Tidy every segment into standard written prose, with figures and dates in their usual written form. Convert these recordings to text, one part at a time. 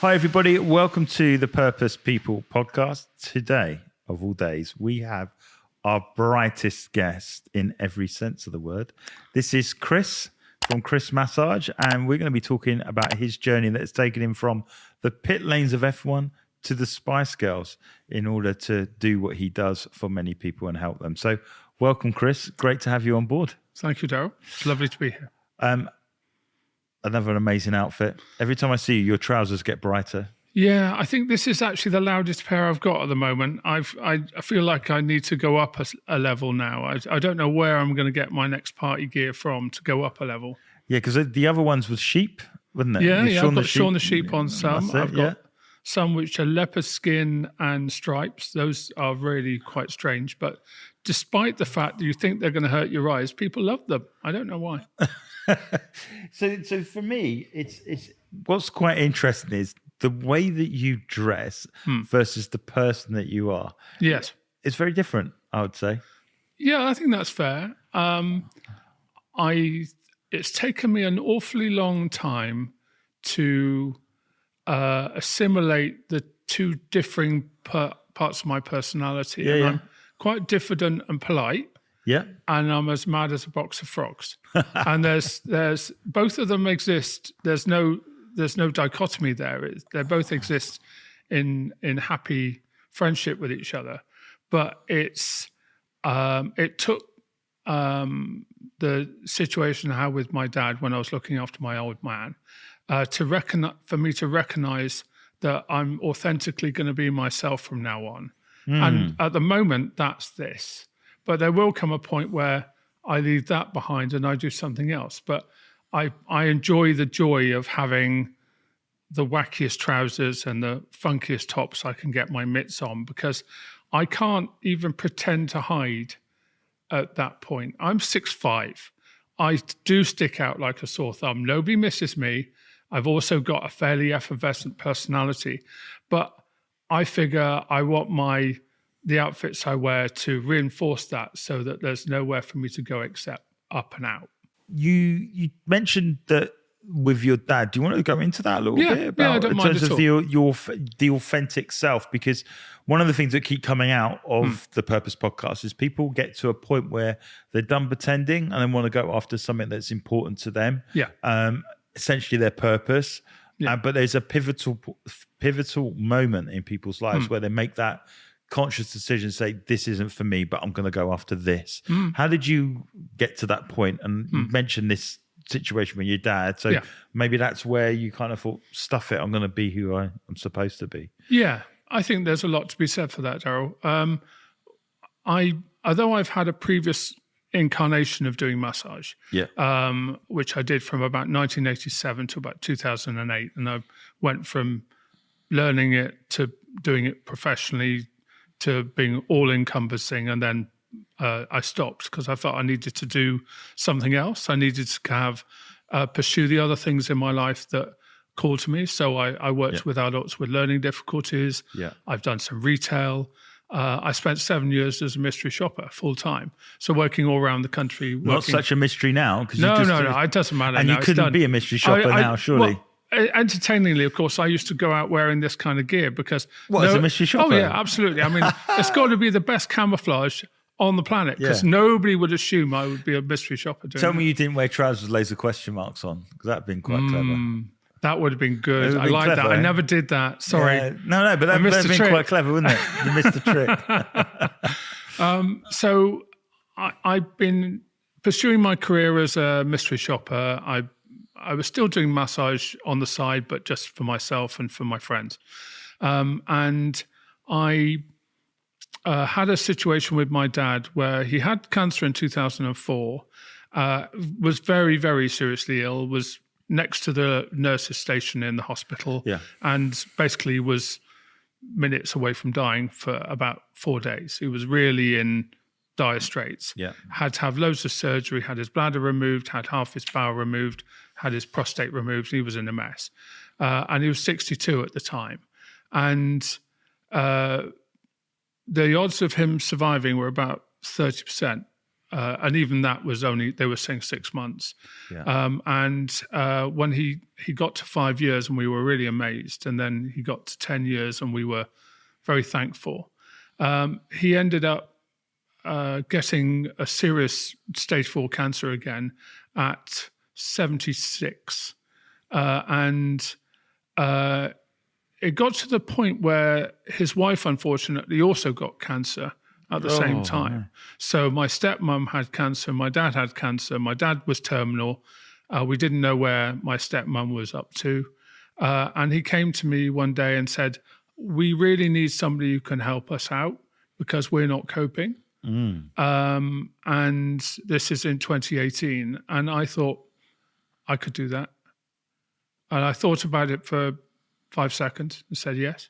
Hi, everybody. Welcome to the Purpose People podcast. Today, of all days, we have our brightest guest in every sense of the word. This is Chris from Chris Massage, and we're going to be talking about his journey that has taken him from the pit lanes of F1 to the Spice Girls in order to do what he does for many people and help them. So welcome, Chris. Great to have you on board. Thank you, Daryl. It's lovely to be here. Another amazing outfit. Every time I see you, your trousers get brighter. Yeah, I think this is actually the loudest pair I've got at the moment. I feel like I need to go up a level now. I don't know where I'm going to get my next party gear from to go up a level. Yeah, because the other ones was sheep, wasn't it? Yeah, I've got Shaun the Sheep on some. It, I've got some which are leopard skin and stripes. Those are really quite strange. But despite the fact that you think they're going to hurt your eyes, people love them. I don't know why. So for me, it's what's quite interesting is the way that you dress versus the person that you are. Yes. It's very different, I would say. Yeah, I think that's fair. It's taken me an awfully long time to assimilate the two differing parts of my personality. Yeah, and yeah. I'm quite diffident and polite. Yeah. And I'm as mad as a box of frogs. And there's both of them exist. There's no dichotomy there. They both exist in happy friendship with each other. But it took the situation I had with my dad when I was looking after my old man for me to recognize that I'm authentically going to be myself from now on. And at the moment, that's this. But there will come a point where I leave that behind and I do something else. But I enjoy the joy of having the wackiest trousers and the funkiest tops I can get my mitts on, because I can't even pretend to hide at that point. I'm 6'5". I do stick out like a sore thumb. Nobody misses me. I've also got a fairly effervescent personality. But I figure I want the outfits I wear to reinforce that so that there's nowhere for me to go except up and out. You mentioned that with your dad. Do you want to go into that a little bit? Yeah, I don't in mind terms at of the authentic self? Because one of the things that keep coming out of the Purpose podcast is people get to a point where they're done pretending and they want to go after something that's important to them. Yeah. Essentially their purpose. Yeah. But there's a pivotal moment in people's lives where they make that conscious decision, say, this isn't for me, but I'm going to go after this. How did you get to that point? And you mentioned this situation with your dad. So maybe that's where you kind of thought, stuff it, I'm going to be who I'm supposed to be. Yeah, I think there's a lot to be said for that, Daryl. Although I've had a previous incarnation of doing massage, which I did from about 1987 to about 2008. And I went from learning it to doing it professionally to being all-encompassing, and then I stopped because I felt I needed to do something else. I needed to have pursue the other things in my life that called to me. So I worked with adults with learning difficulties. Yeah. I've done some retail. I spent 7 years as a mystery shopper full-time, so working all around the country. Not such a mystery now. No, it doesn't matter. And now. you couldn't be a mystery shopper now, surely. Well, entertainingly, of course, I used to go out wearing this kind of gear because... As a mystery shopper? Oh, yeah, absolutely. I mean, it's got to be the best camouflage on the planet because nobody would assume I would be a mystery shopper doing Tell me you didn't wear trousers with laser question marks on, because that would have been quite clever. That would have been good. I like that. I never did that. Sorry. No, but that would have been quite clever, wouldn't it? You missed the trick. So I've been pursuing my career as a mystery shopper. I was still doing massage on the side, but just for myself and for my friends. And I had a situation with my dad where he had cancer in 2004, was very, very seriously ill, was next to the nurses' station in the hospital, and basically was minutes away from dying for about 4 days. He was really in dire straits. Had to have loads of surgery, had his bladder removed, had half his bowel removed, had his prostate removed. He was in a mess. And he was 62 at the time. And the odds of him surviving were about 30%. and even that was only, they were saying 6 months. Yeah. And when he got to 5 years, and we were really amazed, and then he got to 10 years, and we were very thankful. He ended up getting a serious stage 4 cancer again at 76. And it got to the point where his wife, unfortunately, also got cancer at the same time. No. So my stepmom had cancer, my dad had cancer, my dad was terminal. We didn't know where my stepmom was up to. And he came to me one day and said, we really need somebody who can help us out because we're not coping. And this is in 2018. And I thought I could do that. And I thought about it for 5 seconds and said yes.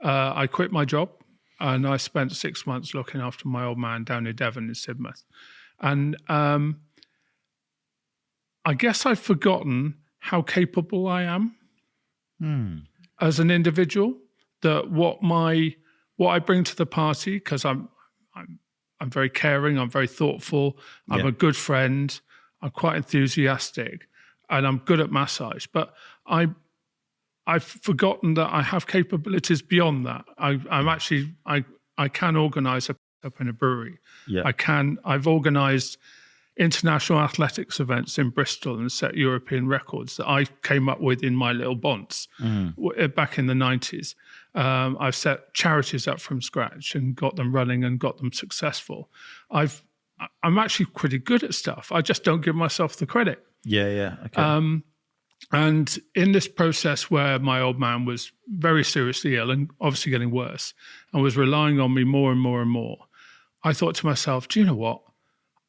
I quit my job and I spent 6 months looking after my old man down in Devon in Sidmouth. And I guess I've forgotten how capable I am as an individual, that what I bring to the party, because I'm very caring, I'm very thoughtful, I'm a good friend, I'm quite enthusiastic, and I'm good at massage. But I've forgotten that I have capabilities beyond that. I can organise up in a brewery. Yeah. I've organised international athletics events in Bristol and set European records that I came up with in my little bonds back in the 90s. I've set charities up from scratch and got them running and got them successful. I'm actually pretty good at stuff. I just don't give myself the credit. Yeah. Okay. And in this process where my old man was very seriously ill and obviously getting worse and was relying on me more and more and more, I thought to myself, do you know what?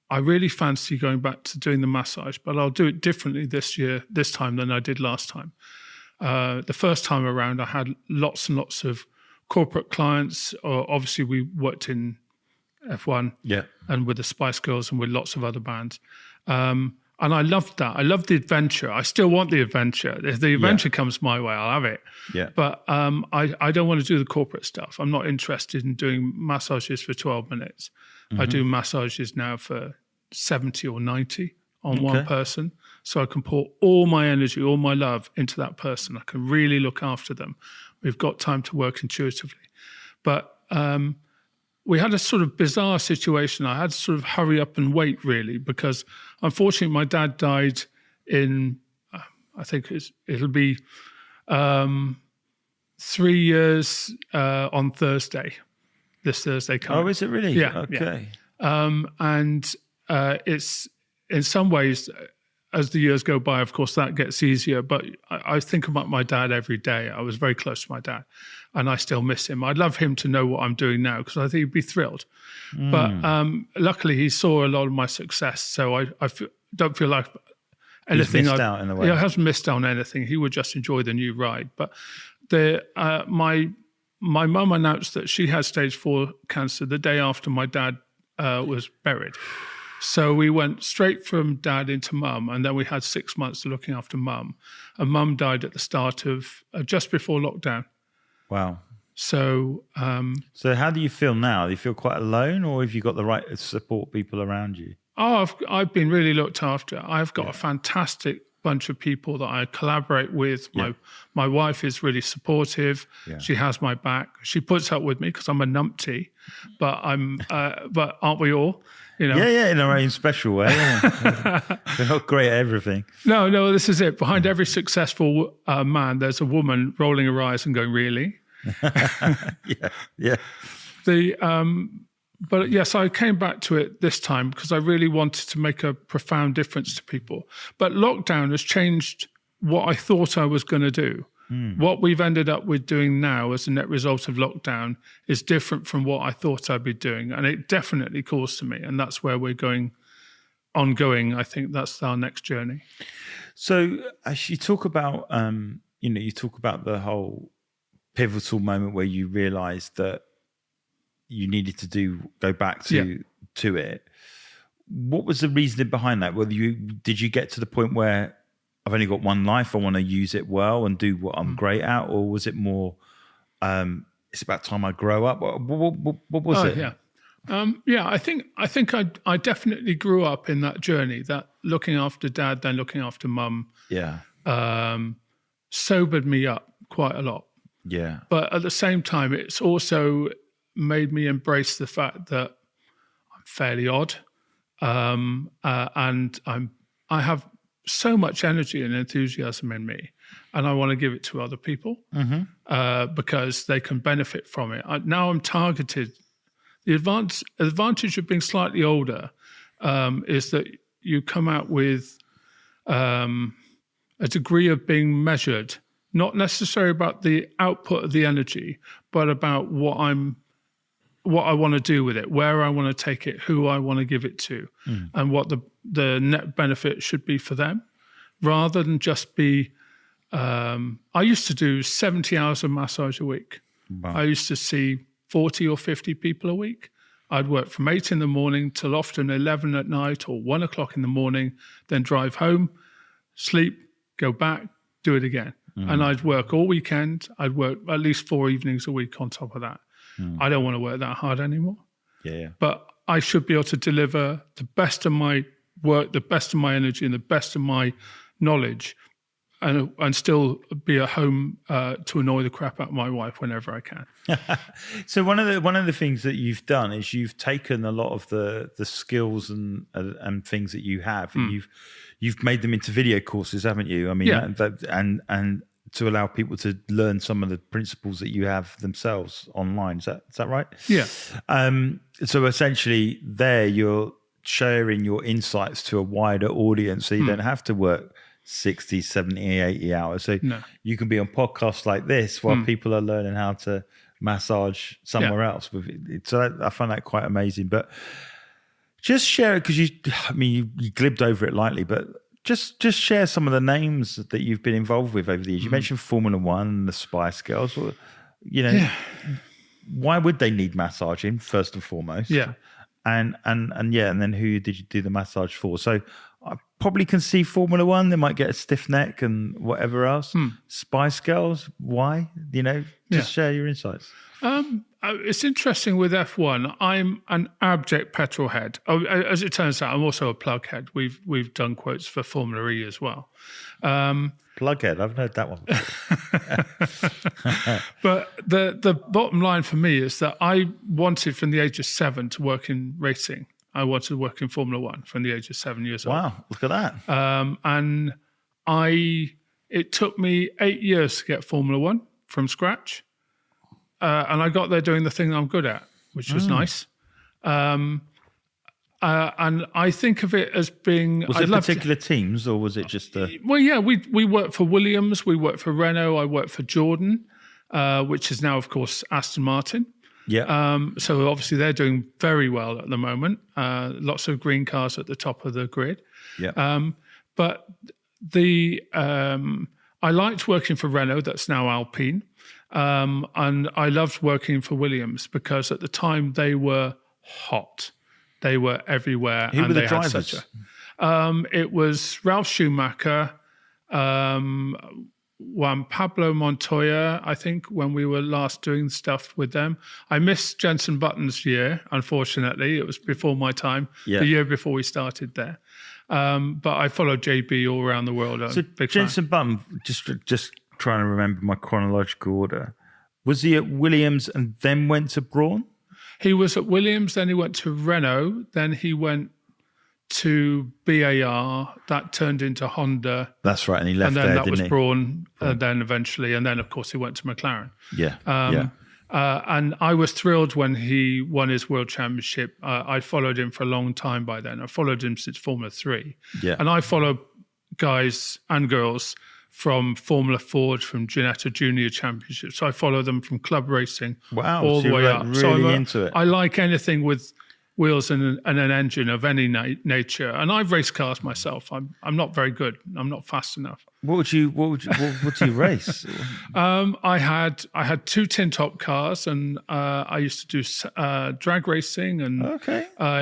I really fancy going back to doing the massage, but I'll do it differently this time than I did last time. The first time around, I had lots and lots of corporate clients. Obviously, we worked in F1 and with the Spice Girls and with lots of other bands. And I loved that. I loved the adventure. I still want the adventure. If the adventure comes my way, I'll have it. Yeah. But I don't want to do the corporate stuff. I'm not interested in doing massages for 12 minutes. I do massages now for 70 or 90 on one person. So I can pour all my energy, all my love into that person. I can really look after them. We've got time to work intuitively. But we had a sort of bizarre situation. I had to sort of hurry up and wait, really, because unfortunately my dad died in, I think it'll be 3 years on Thursday. This Thursday coming. Oh, is it really? Yeah. Okay. Yeah. And it's in some ways, as the years go by, of course, that gets easier. But I think about my dad every day. I was very close to my dad, and I still miss him. I'd love him to know what I'm doing now because I think he'd be thrilled. But luckily, he saw a lot of my success, so I don't feel like anything. He's missed out in a way. He hasn't missed out on anything. He would just enjoy the new ride. But my mum announced that she had stage 4 cancer the day after my dad was buried. So we went straight from dad into mum, and then we had 6 months looking after mum. And mum died at the start of just before lockdown. Wow. So how do you feel now? Do you feel quite alone, or have you got the right support people around you? Oh, I've been really looked after. I've got a fantastic bunch of people that I collaborate with. My wife is really supportive. Yeah. She has my back. She puts up with me because I'm a numpty, but but aren't we all? You know? Yeah, in our own special way. Yeah. They're not great at everything. No, this is it. Behind every successful man, there's a woman rolling her eyes and going, "Really?" Yeah. But yes, I came back to it this time because I really wanted to make a profound difference to people. But lockdown has changed what I thought I was going to do. What we've ended up with doing now as a net result of lockdown is different from what I thought I'd be doing. And it definitely calls to me. And that's where we're going ongoing. I think that's our next journey. So as you talk about, you talk about the whole pivotal moment where you realized that you needed to go back to it. What was the reasoning behind that? Did you get to the point where I've only got one life, I want to use it well and do what I'm great at? Or was it more, it's about time I grow up? What was it? Yeah. Yeah, I definitely grew up in that journey, that looking after dad, then looking after mum, Yeah. sobered me up quite a lot. Yeah. But at the same time, it's also made me embrace the fact that I'm fairly odd, and I have so much energy and enthusiasm in me, and I want to give it to other people because they can benefit from it. Now I'm targeted. The advantage of being slightly older is that you come out with a degree of being measured, not necessarily about the output of the energy, but about what I want to do with it, where I want to take it, who I want to give it to, and what the net benefit should be for them, rather than just be. I used to do 70 hours of massage a week. Wow. I used to see 40 or 50 people a week. I'd work from 8 in the morning till often 11 at night or 1 o'clock in the morning, then drive home, sleep, go back, do it again. And I'd work all weekend. I'd work at least 4 evenings a week on top of that. I don't want to work that hard anymore. Yeah. But I should be able to deliver the best of my work, the best of my energy, and the best of my knowledge, and still be at home to annoy the crap out of my wife whenever I can. So one of the things that you've done is you've taken a lot of the skills and things that you have, and you've made them into video courses, haven't you? I mean, and to allow people to learn some of the principles that you have themselves online. Is that right? Yeah. So essentially, there you're sharing your insights to a wider audience, so you don't have to work 60, 70, 80 hours. So you can be on podcasts like this while people are learning how to massage somewhere else. So I find that quite amazing. But just share it, because you glibbed over it lightly, but just share some of the names that you've been involved with over the years. You mentioned Formula One, the Spice Girls. Well, why would they need massaging first and foremost? Yeah. And then who did you do the massage for? So I probably can see Formula One. They might get a stiff neck and whatever else. Spice Girls, why? Just share your insights. It's interesting with F1. I'm an abject petrol head. As it turns out, I'm also a plug head. We've done quotes for Formula E as well. Plug head, I've heard that one before. But the bottom line for me is that I wanted from the age of 7 to work in racing. I wanted to work in Formula One from the age of 7 years old. Wow, look at that. And it took me 8 years to get Formula One from scratch. And I got there doing the thing I'm good at, which was nice. And I think of it as being... Was it particular teams, or was it just a... Well, yeah, we worked for Williams, we worked for Renault, I worked for Jordan, which is now, of course, Aston Martin. Yeah. So obviously they're doing very well at the moment. Lots of green cars at the top of the grid. Yeah. But I liked working for Renault, that's now Alpine. And I loved working for Williams because at the time they were hot. They were everywhere. Who were the drivers? It was Ralf Schumacher, Juan Pablo Montoya, I think, when we were last doing stuff with them. I missed Jenson Button's year, unfortunately. It was before my time, the year before we started there. But I followed JB all around the world. So Jenson Button, just trying to remember my chronological order, was he at Williams and then went to Brawn? He was at Williams, then he went to Renault, then he went to BAR, that turned into Honda. That's right, and he left there, didn't that was he? Brawn, then eventually, and then of course he went to McLaren. Yeah, and I was thrilled when he won his world championship. I followed him for a long time by then. I followed him since Formula 3. Yeah. And I follow guys and girls from Formula Ford, from Ginetta Junior Championship. So I follow them from club racing all the way up. Really so into it. I like anything with wheels and an engine of any nature. And I've raced cars myself. I'm not very good. I'm not fast enough. What do you race? I had 2 tin top cars, and I used to do drag racing and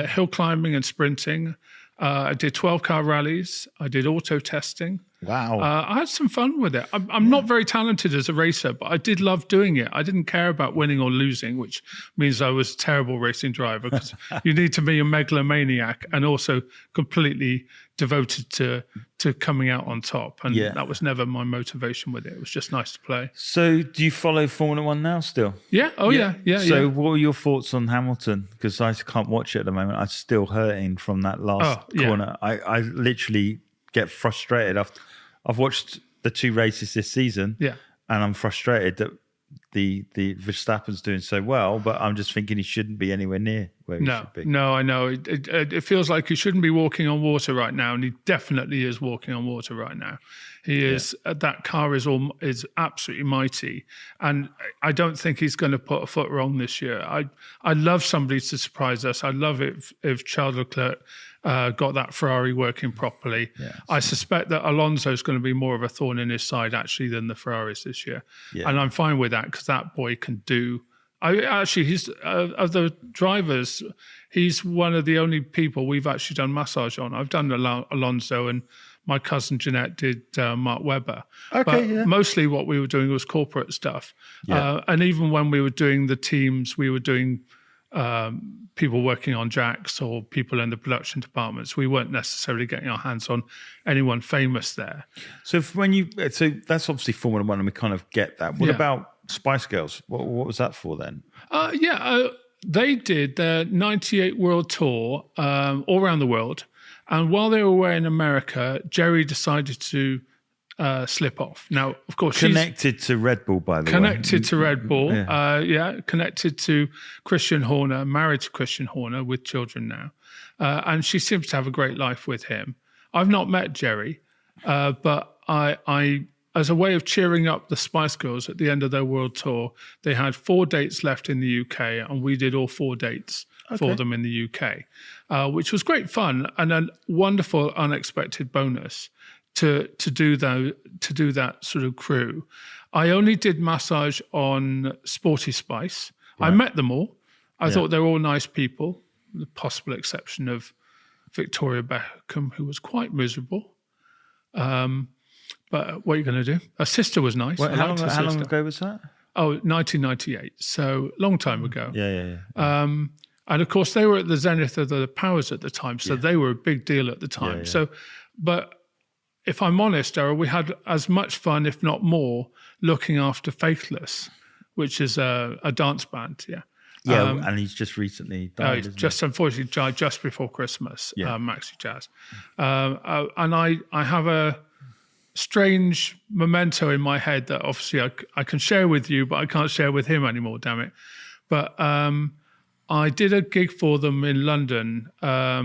hill climbing and sprinting. I did 12-car rallies. I did auto testing. Wow. I had some fun with it. I'm not very talented as a racer, but I did love doing it. I didn't care about winning or losing, which means I was a terrible racing driver because you need to be a megalomaniac and also completely devoted to coming out on top. And that was never my motivation with it. It was just nice to play. So do you follow Formula One now still? Yeah. Oh, yeah. So what are your thoughts on Hamilton? Because I can't watch it at the moment. I'm still hurting from that last corner. I literally get frustrated. I've watched the 2 races this season, and I'm frustrated that the Verstappen's doing so well, but I'm just thinking he shouldn't be anywhere near where he should be. No, I know. It feels like he shouldn't be walking on water right now, and he definitely is walking on water right now. He is. That car is absolutely mighty, and I don't think he's going to put a foot wrong this year. I love somebody to surprise us. I love it if Charles Leclerc got that Ferrari working properly. Yeah, I suspect that Alonso is going to be more of a thorn in his side actually than the Ferraris this year, and I'm fine with that because that boy can do. He's of the drivers, he's one of the only people we've actually done massage on. I've done Alonso, and my cousin Jeanette did Mark Webber. Mostly what we were doing was corporate stuff. And even when we were doing the teams, we were doing people working on jacks or people in the production departments. We weren't necessarily getting our hands on anyone famous there. So so that's obviously Formula One, and we kind of get that. What about Spice Girls? What was that for then? They did their 98 World Tour all around the world. And while they were away in America, Jerry decided to slip off. Now, of course, connected to Red Bull, by the way. Connected to Red Bull. Connected to Christian Horner, married to Christian Horner with children now. And she seems to have a great life with him. I've not met Jerry, but I as a way of cheering up the Spice Girls at the end of their world tour, they had 4 dates left in the UK, and we did all 4 dates for them in the UK, which was great fun and a wonderful, unexpected bonus to do that sort of crew. I only did massage on Sporty Spice. Right. I met them all. I thought they were all nice people, with the possible exception of Victoria Beckham, who was quite miserable. But what are you going to do? Her sister was nice. Wait, how long ago was that? Oh, 1998. So long time ago. Yeah. And of course, they were at the zenith of their powers at the time. So they were a big deal at the time. Yeah. So, but if I'm honest, Daryl, we had as much fun, if not more, looking after Faithless, which is a dance band. Yeah. Yeah, and he's just recently died. Unfortunately died just before Christmas, Maxi Jazz. And I have a strange memento in my head that obviously I can share with you, but I can't share with him anymore, damn it. But I did a gig for them in London at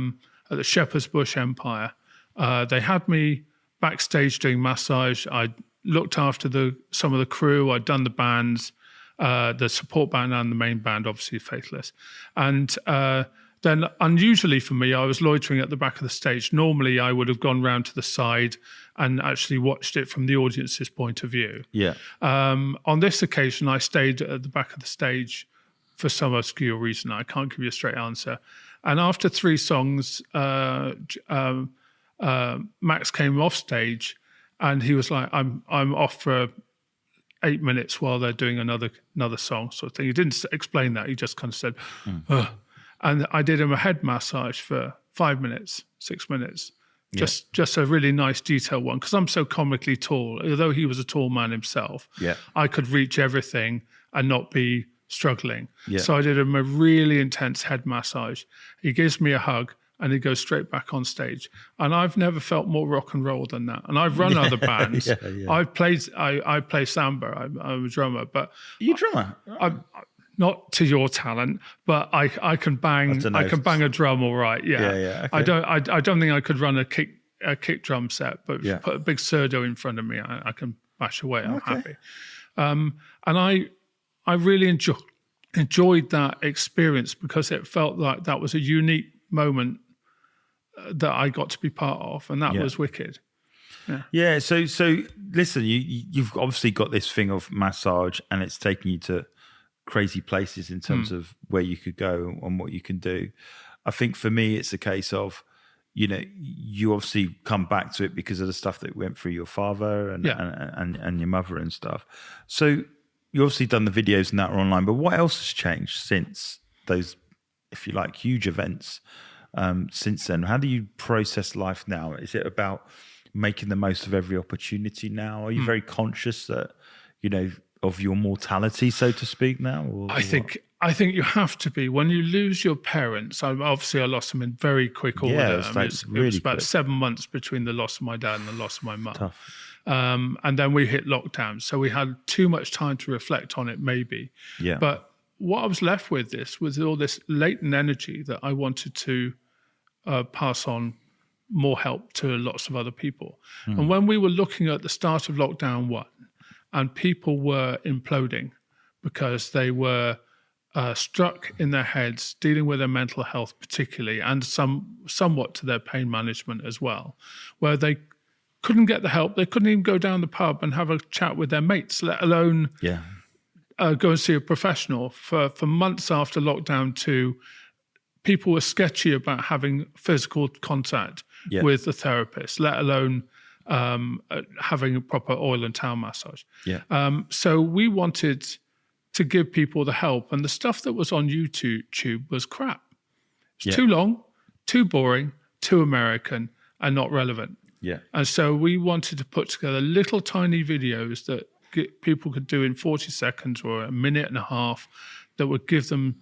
the Shepherd's Bush Empire. They had me backstage doing massage. I looked after some of the crew. I'd done the bands, the support band and the main band, obviously Faithless. And then unusually for me, I was loitering at the back of the stage. Normally, I would have gone round to the side and actually watched it from the audience's point of view. Yeah. On this occasion, I stayed at the back of the stage for some obscure reason. I can't give you a straight answer. And after 3 songs, Max came off stage, and he was like, "I'm off for 8 minutes while they're doing another song," sort of thing. He didn't explain that. He just kind of said, "Ugh." And I did him a head massage for 5 minutes, 6 minutes. Just a really nice detailed one, because I'm so comically tall. Although he was a tall man himself, I could reach everything and not be struggling. So I did him a really intense head massage. He gives me a hug and he goes straight back on stage. And I've never felt more rock and roll than that. And I've run other bands. I play samba. I'm a drummer. But are you a drummer? Not to your talent, but I can bang. I can bang a drum all right. Yeah. Okay. I don't think I could run a kick drum set, but put a big surdo in front of me, I can bash away. I'm happy. And I really enjoyed that experience because it felt like that was a unique moment that I got to be part of, and that was wicked. Yeah. So listen, you've obviously got this thing of massage, and it's taking you to crazy places in terms of where you could go and what you can do. I think for me, it's a case of, you obviously come back to it because of the stuff that went through your father and your mother and stuff. So you obviously done the videos and that are online, but what else has changed since those, if you like, huge events since then? How do you process life now? Is it about making the most of every opportunity now? Are you very conscious that, of your mortality, so to speak, now? I think you have to be. When you lose your parents, I lost them in very quick order. Yeah, it was about 7 months between the loss of my dad and the loss of my mum. Tough. And then we hit lockdown. So we had too much time to reflect on it, maybe. Yeah. But what I was left with was all this latent energy that I wanted to pass on more help to lots of other people. And when we were looking at the start of lockdown 1, and people were imploding because they were struck in their heads, dealing with their mental health particularly, and somewhat to their pain management as well, where they couldn't get the help. They couldn't even go down the pub and have a chat with their mates, let alone go and see a professional. For months after lockdown 2, people were sketchy about having physical contact with the therapist, let alone having a proper oil and towel massage. So we wanted to give people the help, and the stuff that was on YouTube was crap. It's too long, too boring, too American, and not relevant. And so we wanted to put together little tiny videos that people could do in 40 seconds or a minute and a half that would give them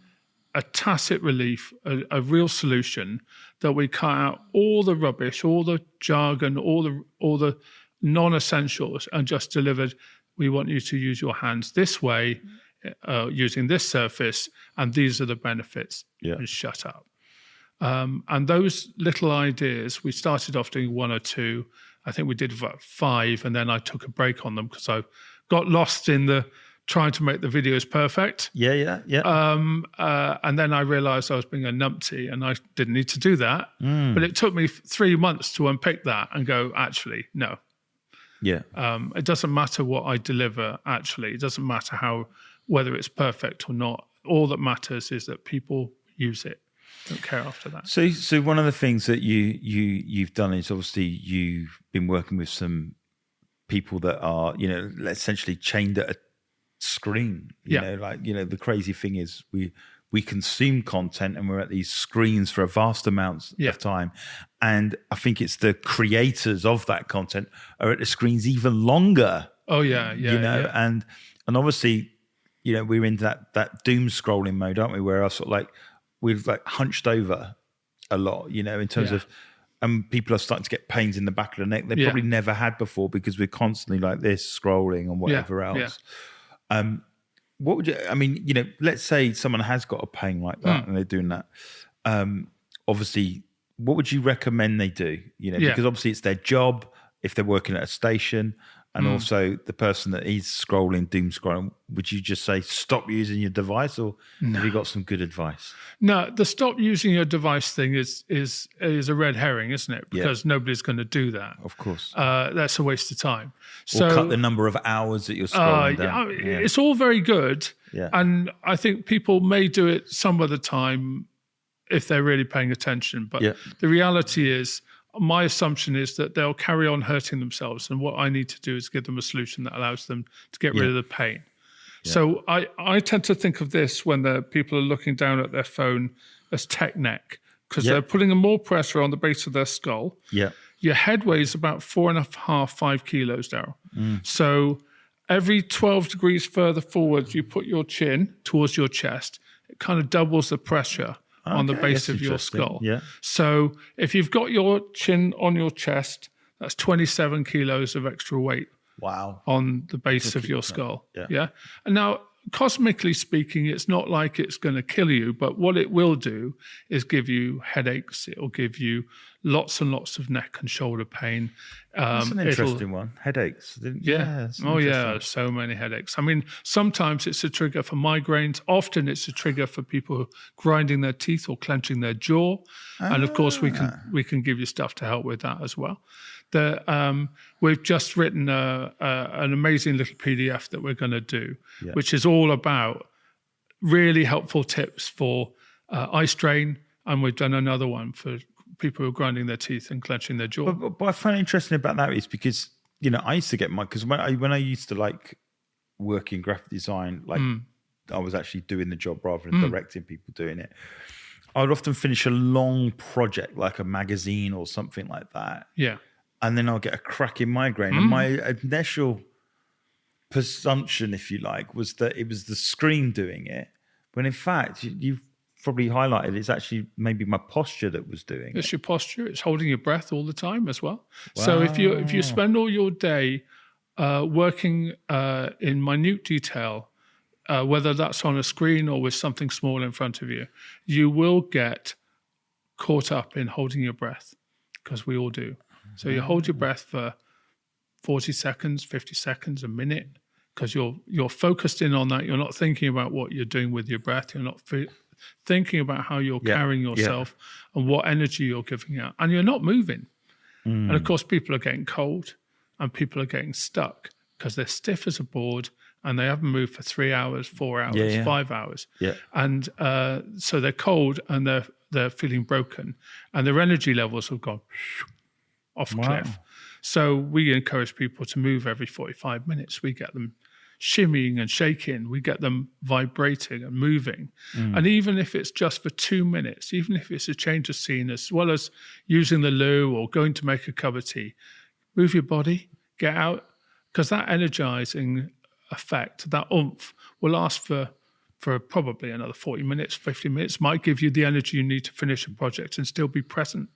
a tacit relief, a real solution, that we cut out all the rubbish, all the jargon, all the non-essentials, and just delivered, we want you to use your hands this way, using this surface, and these are the benefits, and shut up. And those little ideas, we started off doing 1 or 2. I think we did about 5, and then I took a break on them because I got lost in the trying to make the videos perfect. And then I realized I was being a numpty and I didn't need to do that. But it took me 3 months to unpick that and go, actually, no. It doesn't matter what I deliver, actually. It doesn't matter whether it's perfect or not. All that matters is that people use it. Don't care after that. So one of the things that you've done is obviously you've been working with some people that are, essentially chained at a screen. The crazy thing is we consume content and we're at these screens for a vast amounts of time. And I think it's the creators of that content are at the screens even longer. And obviously, we're into that doom scrolling mode, aren't we? Where we've hunched over a lot, in terms of, and people are starting to get pains in the back of the neck they probably never had before because we're constantly like this scrolling and whatever else. What would you, let's say someone has got a pain like that and they're doing that. Obviously, what would you recommend they do? Because obviously it's their job if they're working at a station, and also the person that is scrolling, doom scrolling. Would you just say stop using your device, or have you got some good advice? No, the stop using your device thing is a red herring, isn't it? Because nobody's going to do that. Of course, that's a waste of time. Or cut the number of hours that you're scrolling down. It's all very good, and I think people may do it some of the time if they're really paying attention. But the reality is, my assumption is that they'll carry on hurting themselves, and what I need to do is give them a solution that allows them to get rid of the pain. So I tend to think of this when the people are looking down at their phone as tech neck, because they're putting more pressure on the base of their skull. Your head weighs about 4.5, 5 kilos, Daryl. So every 12 degrees further forward you put your chin towards your chest, it kind of doubles the pressure on the base of your skull. So if you've got your chin on your chest, that's 27 kilos of extra weight. Wow. On the base of your skull. And now, cosmically speaking, it's not like it's going to kill you, but what it will do is give you headaches. It'll give you lots and lots of neck and shoulder pain. That's an interesting one. Headaches. So many headaches. I mean, sometimes it's a trigger for migraines. Often it's a trigger for people grinding their teeth or clenching their jaw. And of course, we can give you stuff to help with that as well. We've just written an amazing little PDF that we're going to do, which is all about really helpful tips for eye strain, and we've done another one for people who are grinding their teeth and clenching their jaw. But I find it interesting about that is because, I used to get because when I used to like work in graphic design, like I was actually doing the job rather than directing people doing it. I would often finish a long project, like a magazine or something like that. Yeah. And then I'll get a cracking migraine. And my initial presumption, if you like, was that it was the screen doing it. When in fact, you've probably highlighted it's actually maybe my posture that was doing it. It's your posture. It's holding your breath all the time as well. Wow. So if you spend all your day working in minute detail, whether that's on a screen or with something small in front of you, you will get caught up in holding your breath, because we all do. So you hold your breath for 40 seconds, 50 seconds, a minute, because you're focused in on that. You're not thinking about what you're doing with your breath. You're not thinking about how you're carrying yourself and what energy you're giving out. And you're not moving. And of course, people are getting cold and people are getting stuck because they're stiff as a board and they haven't moved for 3 hours, 4 hours, 5 hours. Yeah. And so they're cold and they're feeling broken and their energy levels have gone off a cliff. So we encourage people to move every 45 minutes. We get them shimmying and shaking. We get them vibrating and moving. And even if it's just for 2 minutes, even if it's a change of scene, as well as using the loo or going to make a cup of tea, move your body, get out, because that energizing effect, that oomph, will last for probably another 40 minutes, 50 minutes, might give you the energy you need to finish a project and still be present.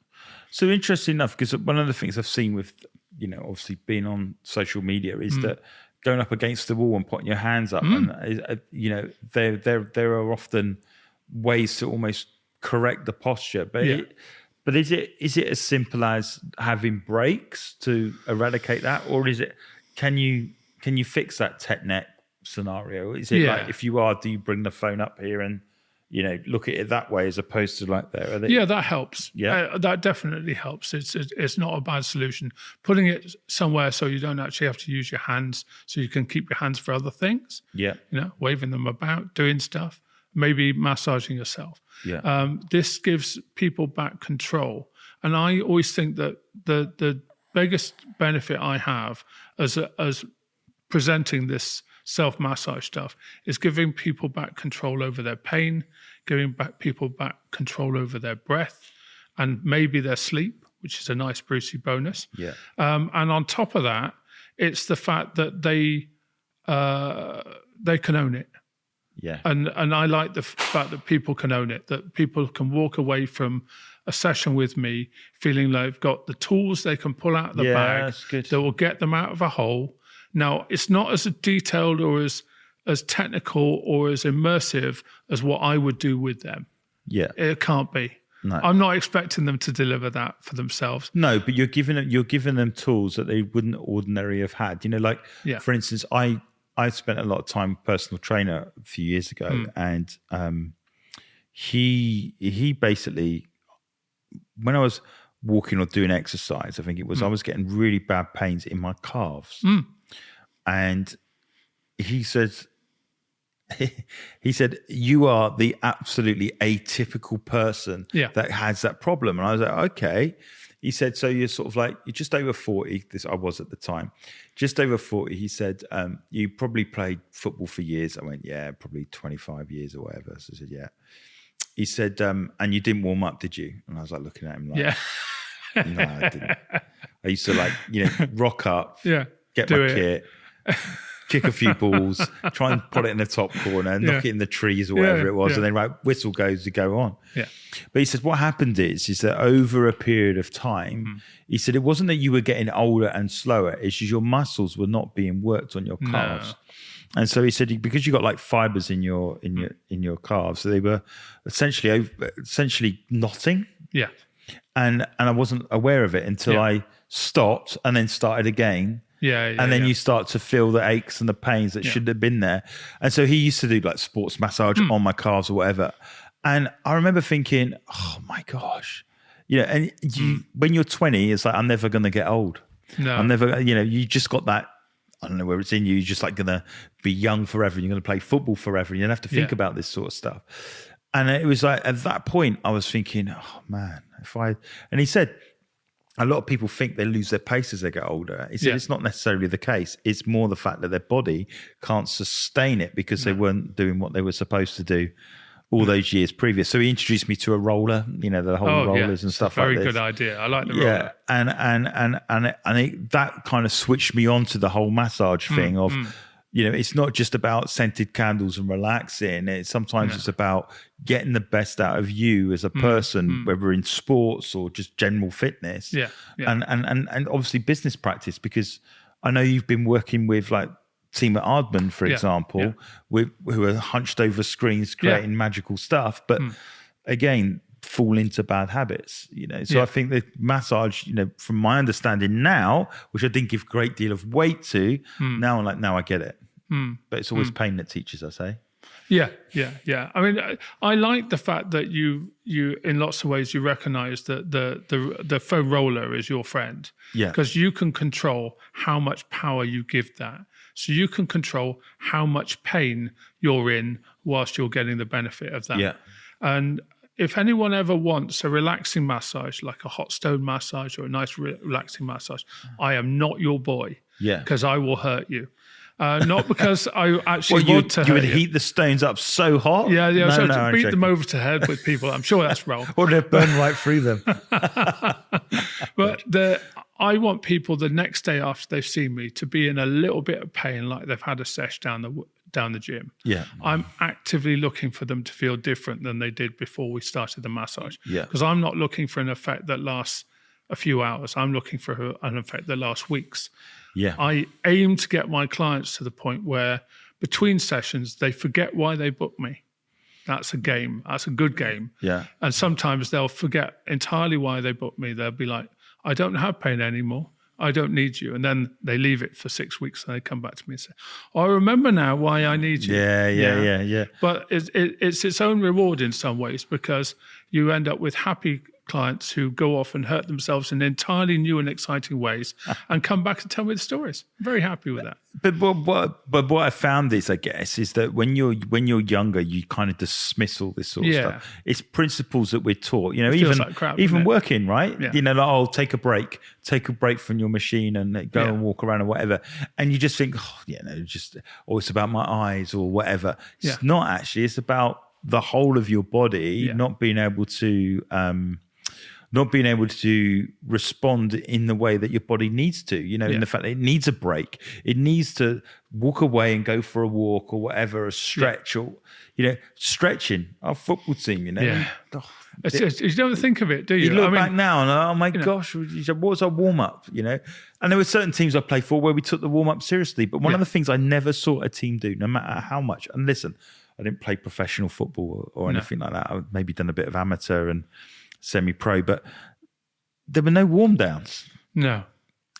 So interesting enough, because one of the things I've seen with, obviously being on social media is that going up against the wall and putting your hands up, and there are often ways to almost correct the posture, but is it as simple as having breaks to eradicate that, or is it can you fix that tech neck scenario? Is it like, if you are, do you bring the phone up here and look at it that way as opposed to like there? That helps. That definitely helps. It's not a bad solution. Putting it somewhere so you don't actually have to use your hands, so you can keep your hands for other things. Yeah. Waving them about, doing stuff, maybe massaging yourself. Yeah. This gives people back control. And I always think that the biggest benefit I have as presenting this self-massage stuff is giving people back control over their pain, giving people back control over their breath and maybe their sleep, which is a nice Brucey bonus. Yeah. And on top of that, it's the fact that they can own it. Yeah. And I like the fact that people can own it, that people can walk away from a session with me feeling like they've got the tools they can pull out of the bag that will get them out of a hole. Now, it's not as detailed or as technical or as immersive as what I would do with them. Yeah. It can't be. No. I'm not expecting them to deliver that for themselves. No, but you're giving them tools that they wouldn't ordinarily have had. For instance, I spent a lot of time with a personal trainer a few years ago, and he basically, when I was walking or doing exercise, I think it was, I was getting really bad pains in my calves. And he said, you are the absolutely atypical person that has that problem. And I was like, okay. He said, so you're sort of like, you're just over 40. This I was at the time, just over 40. He said, you probably played football for years. I went, yeah, probably 25 years or whatever. So I said, yeah. He said, and you didn't warm up, did you? And I was like looking at him like, no, I didn't. I used to rock up, get my kit, kick a few balls, try and put it in the top corner, knock it in the trees or whatever it was, and then whistle goes to go on. Yeah. But he said what happened is that over a period of time, he said it wasn't that you were getting older and slower, it's just your muscles were not being worked on your calves. No. And so he said because you got like fibers in your calves, so they were essentially knotting. Yeah. And I wasn't aware of it until I stopped and then started again. And then you start to feel the aches and the pains that shouldn't have been there. And so he used to do like sports massage on my calves or whatever. And I remember thinking, oh my gosh, and when you're 20, it's like, I'm never going to get old. No. I'm never, you just got that, I don't know where it's in you. You're just like going to be young forever. You're going to play football forever. You don't have to think about this sort of stuff. And it was like, at that point, I was thinking, oh man, and he said, a lot of people think they lose their pace as they get older. He said it's not necessarily the case. It's more the fact that their body can't sustain it because they weren't doing what they were supposed to do all those years previous. So he introduced me to a roller, the whole rollers and stuff like this. Very good idea. I like the roller. And that kind of switched me on to the whole massage thing of, it's not just about scented candles and relaxing. Sometimes it's about getting the best out of you as a person, whether in sports or just general fitness. And obviously business practice, because I know you've been working with like team at Ardman, for example, who are hunched over screens creating magical stuff, but again, fall into bad habits, So I think the massage, from my understanding now, which I didn't give a great deal of weight to, now I'm like, now I get it. But it's always pain that teaches us, eh? Yeah. I mean, I like the fact that you in lots of ways you recognise that the foam roller is your friend. Yeah. Because you can control how much power you give that. So you can control how much pain you're in whilst you're getting the benefit of that. Yeah. And if anyone ever wants a relaxing massage, like a hot stone massage or a nice relaxing massage, I am not your boy. Yeah. Because I will hurt you. Not because I actually want to hurt you. You would heat the stones up so hot? Yeah. So to beat them over to head with people, I'm sure that's wrong. Or they'd burn right through them. But I want people the next day after they've seen me to be in a little bit of pain, like they've had a sesh down the gym. Yeah. I'm actively looking for them to feel different than they did before we started the massage. Yeah. Because I'm not looking for an effect that lasts a few hours. I'm looking for an effect that lasts weeks. Yeah. I aim to get my clients to the point where between sessions, they forget why they booked me. That's a game. That's a good game. Yeah. And sometimes they'll forget entirely why they booked me. They'll be like, I don't have pain anymore. I don't need you. And then they leave it for 6 weeks and they come back to me and say, I remember now why I need you. Yeah. But it's its own reward in some ways, because you end up with happy clients who go off and hurt themselves in entirely new and exciting ways and come back and tell me the stories. I'm very happy with that. But what I found is, I guess, is that when you're younger, you kind of dismiss all this sort of stuff. It's principles that we're taught, feels like crap, even working, right? Yeah. Like, take a break from your machine and go and walk around or whatever. And you just think, it's about my eyes or whatever. It's not actually. It's about the whole of your body not being able to respond in the way that your body needs to, in the fact that it needs a break. It needs to walk away and go for a walk or whatever, a stretch or, stretching. Our football team, Yeah. You don't think of it, do you? You look back now and oh my gosh, what was our warm up, And there were certain teams I played for where we took the warm up seriously. But one of the things I never saw a team do, no matter how much, and listen, I didn't play professional football or anything like that. I've maybe done a bit of amateur and semi-pro, but there were no warm downs. No.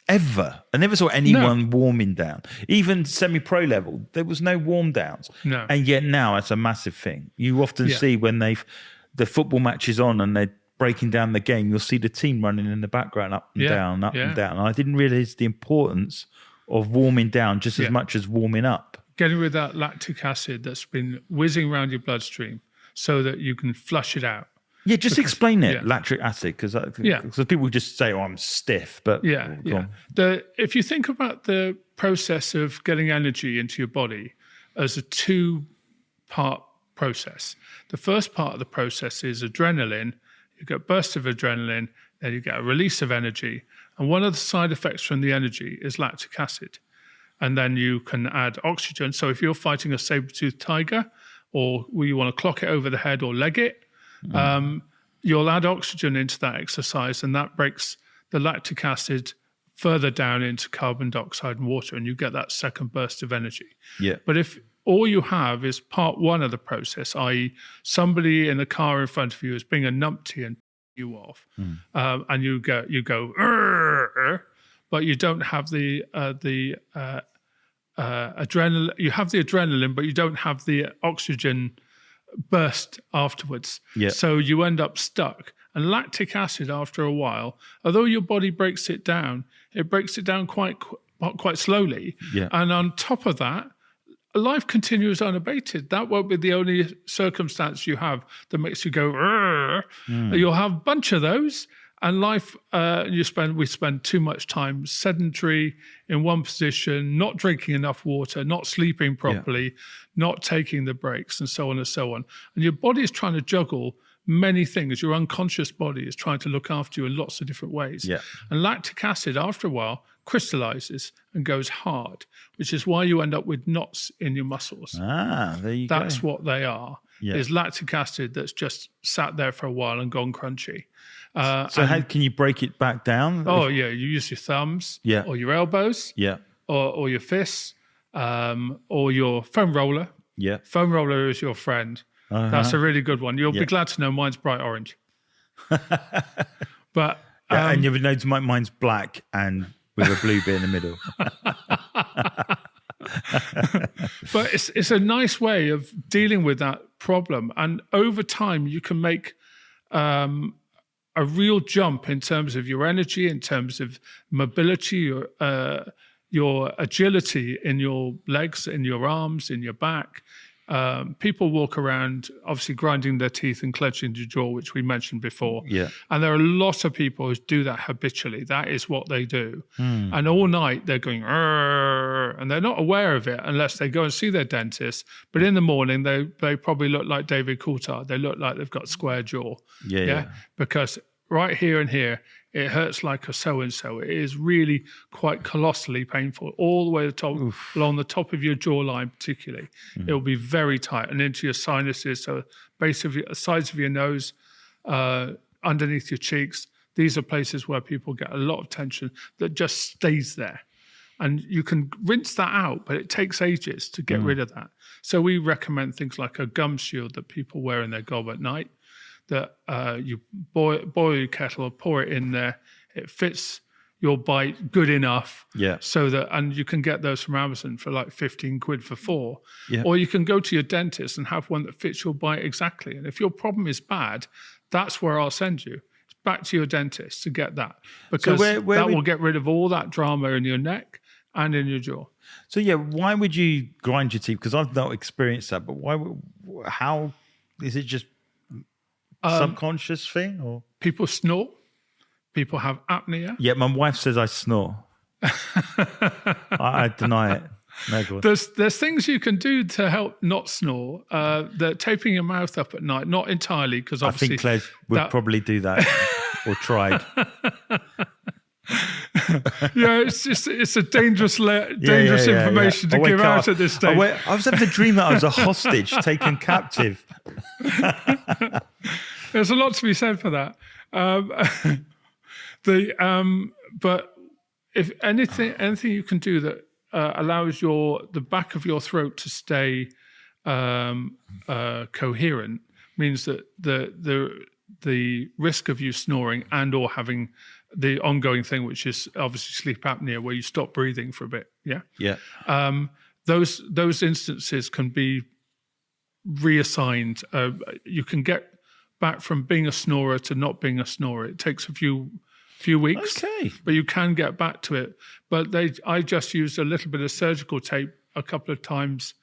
Ever. I never saw anyone warming down. Even semi-pro level, there was no warm downs. No. And yet now it's a massive thing. You often see when the football match is on and they're breaking down the game, you'll see the team running in the background up and down, up and down. And I didn't realize the importance of warming down just as much as warming up. Getting rid of that lactic acid that's been whizzing around your bloodstream so that you can flush it out. Yeah, just explain it, lactic acid, because people just say, I'm stiff, but... If you think about the process of getting energy into your body as a two-part process, the first part of the process is adrenaline. You get a burst of adrenaline, then you get a release of energy. And one of the side effects from the energy is lactic acid. And then you can add oxygen. So if you're fighting a saber-toothed tiger, or you want to clock it over the head or leg it, you'll add oxygen into that exercise, and that breaks the lactic acid further down into carbon dioxide and water, and you get that second burst of energy. Yeah. But if all you have is part one of the process, i.e. somebody in a car in front of you is being a numpty and you off, and you go, but you don't have the adrenaline. You have the adrenaline, but you don't have the oxygen burst afterwards. Yeah. So you end up stuck. And lactic acid, after a while, although your body breaks it down quite slowly. Yeah. And on top of that, life continues unabated. That won't be the only circumstance you have that makes you go, You'll have a bunch of those. And life, we spend too much time sedentary in one position, not drinking enough water, not sleeping properly, not taking the breaks, and so on and so on. And your body is trying to juggle many things. Your unconscious body is trying to look after you in lots of different ways. Yeah. And lactic acid, after a while, crystallizes and goes hard, which is why you end up with knots in your muscles. There you go. That's what they are. Yeah. Is lactic acid that's just sat there for a while and gone crunchy. So how can you break it back down? You use your thumbs or your elbows or your fists or your foam roller. Yeah. Foam roller is your friend. That's a really good one. You'll be glad to know mine's bright orange. But and you'll notice mine's black and with a blue bit in the middle. But it's a nice way of dealing with that problem. And over time, you can make a real jump in terms of your energy, in terms of mobility, your agility in your legs, in your arms, in your back. People walk around obviously grinding their teeth and clenching their jaw, which we mentioned before. Yeah. And there are a lot of people who do that habitually. That is what they do. And all night they're going, and they're not aware of it unless they go and see their dentist. But in the morning, they probably look like David Coulthard. They look like they've got square jaw. Yeah. Because right here and here, it hurts like a so-and-so. It is really quite colossally painful, all the way to the top, along the top of your jawline particularly. It will be very tight and into your sinuses, so sides of your nose, underneath your cheeks. These are places where people get a lot of tension that just stays there. And you can rinse that out, but it takes ages to get rid of that. So we recommend things like a gum shield that people wear in their gob at night, that you boil your kettle, pour it in there. It fits your bite good enough. Yeah. So that, and you can get those from Amazon for like 15 quid for 4. Yeah. Or you can go to your dentist and have one that fits your bite exactly. And if your problem is bad, that's where I'll send you. It's back to your dentist to get that. Because that will get rid of all that drama in your neck and in your jaw. So why would you grind your teeth? Because I've not experienced that, but how is it just subconscious thing, or people snore? People have apnea. Yeah, my wife says I snore. I deny it. No, go on. There's things you can do to help not snore. The taping your mouth up at night, not entirely, because obviously I think Claire would probably do that or tried. It's a dangerous information to give out at this stage. I was having a dream that I was a hostage taken captive. There's a lot to be said for that. But if anything you can do that allows the back of your throat to stay coherent means that the risk of you snoring and or having the ongoing thing, which is obviously sleep apnea, where you stop breathing for a bit. Yeah. Those instances can be reassigned. You can get back from being a snorer to not being a snorer. It takes a few weeks, but you can get back to it. But I just used a little bit of surgical tape a couple of times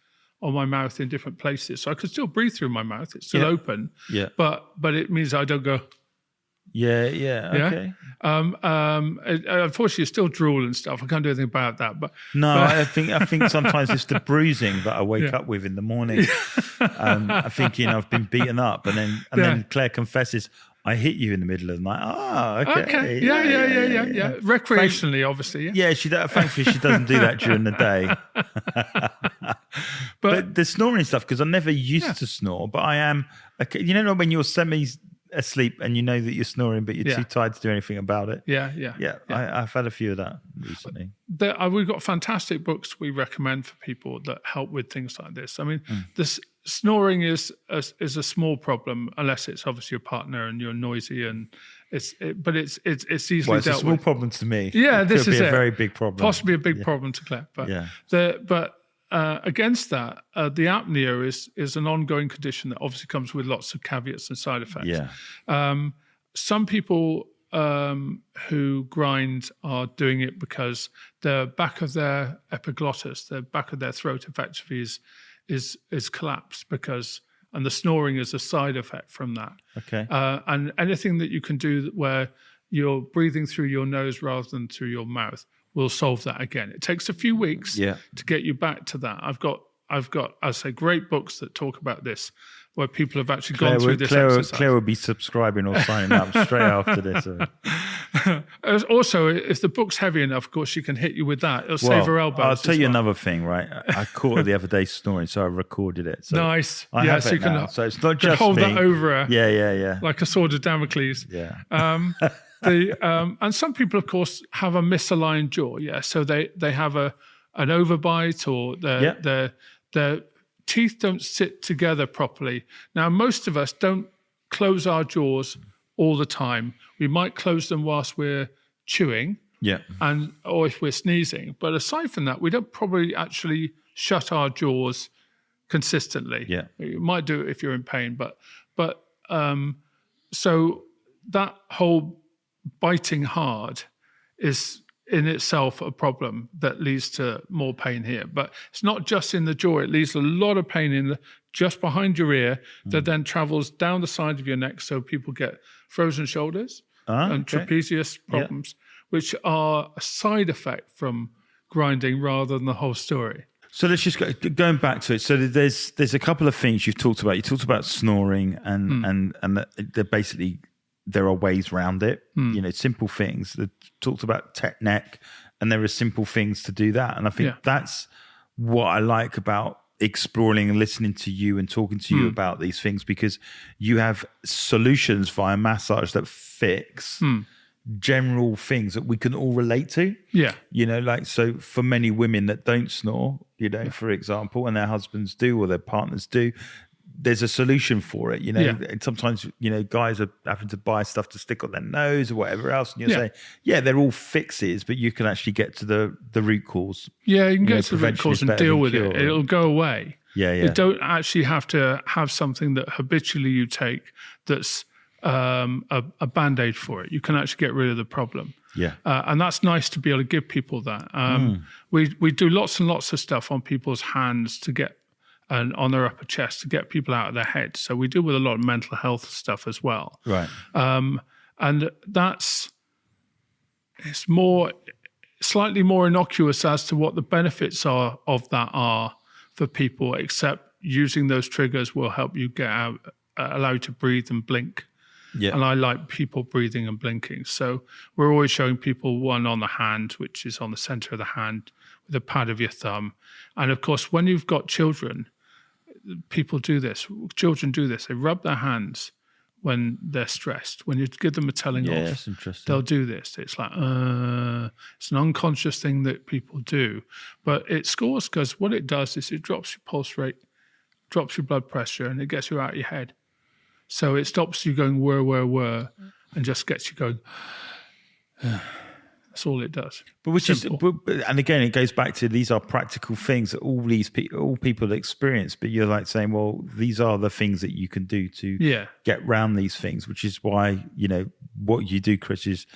on my mouth in different places, so I could still breathe through my mouth. It's still open. Yeah. But it means I don't go. Yeah. Okay. Unfortunately, it's still drool and stuff. I can't do anything about that. But I think sometimes it's the bruising that I wake up with in the morning. Thinking I've been beaten up, and then Claire confesses, I hit you in the middle of the night. Okay. Yeah. Recreationally, obviously. Yeah. Thankfully she doesn't do that during the day. But the snoring stuff, because I'm never used to snore, but I am. When you're semi-asleep and you know that you're snoring, but you're too tired to do anything about it. Yeah. I've had a few of that recently. We've got fantastic books we recommend for people that help with things like this. I mean, this snoring is a small problem unless it's obviously your partner and you're noisy, and it's easily dealt with. It's a small problem to me. Yeah, this is a very big problem. Possibly a big problem to Claire. But against that, the apnea is an ongoing condition that obviously comes with lots of caveats and side effects. Yeah. Some people who grind are doing it because the back of their epiglottis, the back of their throat, effectively is collapsed and the snoring is a side effect from that. Okay. And anything that you can do where you're breathing through your nose rather than through your mouth will solve that again. It takes a few weeks to get you back to that. I've got, I say, great books that talk about this, where people have actually gone through this exercise. Claire will be subscribing or signing up straight after this. Also, if the book's heavy enough, of course, she can hit you with that. It'll save her elbows. I'll tell you another thing, right? I caught her the other day snoring, so I recorded it. So nice. I have it now. So it's not just hold me. that over her. Yeah. Like a sword of Damocles. Yeah. And some people, of course, have a misaligned jaw. Yeah. So they have an overbite, or their teeth don't sit together properly. Now, most of us don't close our jaws all the time. We might close them whilst we're chewing, or if we're sneezing. But aside from that, we don't probably actually shut our jaws consistently. Yeah, you might do it if you're in pain, but so that whole biting hard is in itself a problem that leads to more pain here. But it's not just in the jaw. It leaves a lot of pain just behind your ear that then travels down the side of your neck. So people get frozen shoulders and trapezius problems, which are a side effect from grinding rather than the whole story. So let's just going back to it. So there's a couple of things you've talked about. You talked about snoring and they're basically, there are ways around it, simple things. They talked about neck, and there are simple things to do that. And I think that's what I like about exploring and listening to you and talking to you about these things, because you have solutions via massage that fix general things that we can all relate to. Yeah. So for many women that don't snore, for example, and their husbands do or their partners do, there's a solution for it, And sometimes, guys are having to buy stuff to stick on their nose or whatever else. And you're saying, they're all fixes, but you can actually get to the root cause. Yeah, you can get to the root cause and deal with it. It'll go away. Yeah. You don't actually have to have something that habitually you take that's a Band-Aid for it. You can actually get rid of the problem. Yeah. And that's nice to be able to give people that. We do lots and lots of stuff on people's hands to get, and on their upper chest to get people out of their head. So we deal with a lot of mental health stuff as well. Right. And it's slightly more innocuous as to what the benefits of that are for people, except using those triggers will help you get out, allow you to breathe and blink. Yeah. And I like people breathing and blinking. So we're always showing people one on the hand, which is on the center of the hand with a pad of your thumb. And of course, when you've got children, people do this. Children do this. They rub their hands when they're stressed. When you give them a telling off, that's interesting. They'll do this. It's like, it's an unconscious thing that people do. But it scores because what it does is it drops your pulse rate, drops your blood pressure, and it gets you out of your head. So it stops you going whir, and just gets you going. That's all it does. And again, it goes back to these are practical things that all people experience. But you're like saying, well, these are the things that you can do to get around these things, which is why what you do, Chris, is